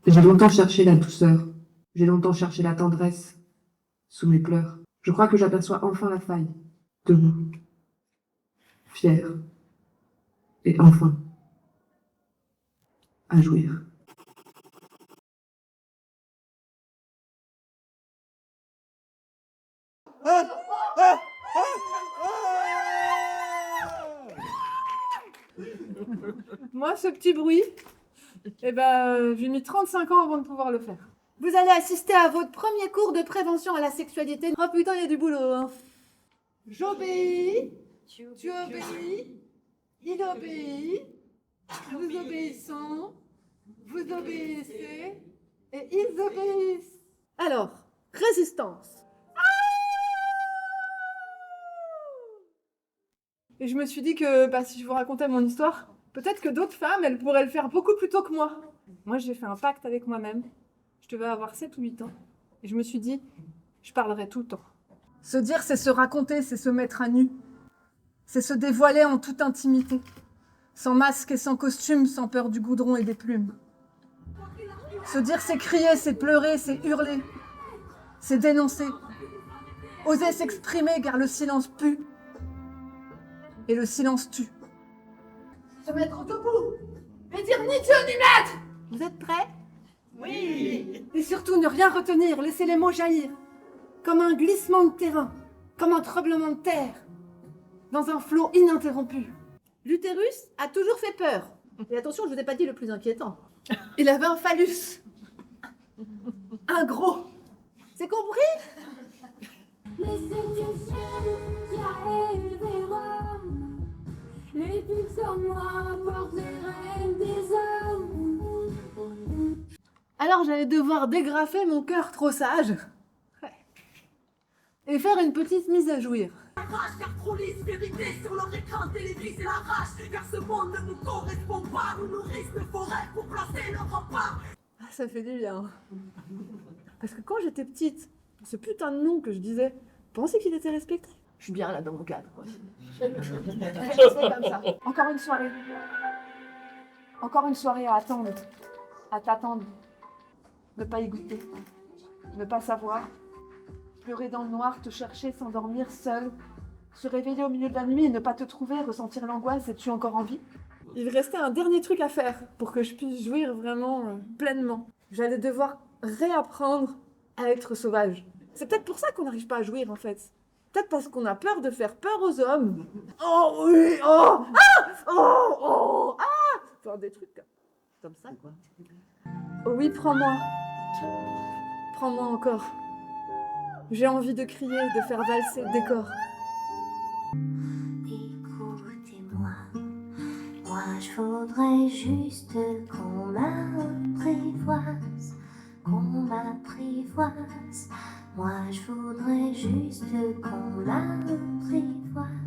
J'ai longtemps cherché la douceur. J'ai longtemps cherché la tendresse sous mes pleurs. Je crois que j'aperçois enfin la faille. Debout, fière, et enfin, à jouir. Moi, ce petit bruit, j'ai mis 35 ans avant de pouvoir le faire. Vous allez assister à votre premier cours de prévention à la sexualité. Oh putain, il y a du boulot, hein. J'obéis, tu obéis, il obéit, nous obéissons, vous obéissez, et ils obéissent. Alors, résistance. Et je me suis dit que si je vous racontais mon histoire, peut-être que d'autres femmes, elles pourraient le faire beaucoup plus tôt que moi. Moi, j'ai fait un pacte avec moi-même. Je devais avoir 7 ou 8 ans. Et je me suis dit, je parlerai tout le temps. Se dire, c'est se raconter, c'est se mettre à nu. C'est se dévoiler en toute intimité. Sans masque et sans costume, sans peur du goudron et des plumes. Se dire, c'est crier, c'est pleurer, c'est hurler. C'est dénoncer. Oser s'exprimer, car le silence pue. Et le silence tue. Se mettre debout et dire ni Dieu ni maître. Vous êtes prêts? Oui. Et surtout ne rien retenir, laisser les mots jaillir. Comme un glissement de terrain, comme un tremblement de terre, dans un flot ininterrompu. L'utérus a toujours fait peur. Et attention, je vous ai pas dit le plus inquiétant. Il avait un phallus. Un gros. C'est compris? Mais c'est Dieu seul qui a élevé Rome. Les plus comme moi portent les rêves des hommes. Alors j'allais devoir dégrafer mon cœur trop sage. Ouais. Et faire une petite mise à jouir. Rage car trop lisse, vérité sur leur écran télévisé c'est la rage. Car ce monde ne nous correspond pas. Nous nourrissent de forêts pour placer le rempart. Ah, ça fait du bien. Parce que quand j'étais petite, ce putain de nom que je disais, vous pensez qu'il était respecté? Je suis bien là dans mon cadre. Quoi. C'est comme ça. Encore une soirée. Encore une soirée à attendre. À t'attendre. Ne pas y goûter. Ne pas savoir. Pleurer dans le noir, te chercher, s'endormir seul. Se réveiller au milieu de la nuit et ne pas te trouver, ressentir l'angoisse. Es-tu encore en vie? Il restait un dernier truc à faire pour que je puisse jouir vraiment pleinement. J'allais devoir réapprendre à être sauvage. C'est peut-être pour ça qu'on n'arrive pas à jouir en fait. Peut-être parce qu'on a peur de faire peur aux hommes. Oh oui, oh, ah, oh, oh, ah, enfin des trucs comme ça quoi. Oh oui, prends-moi. Prends-moi encore. J'ai envie de crier, de faire valser le décor. Écoutez-moi, moi je voudrais juste qu'on m'apprivoise, qu'on m'apprivoise. Moi je voudrais juste qu'on m'apprivoise.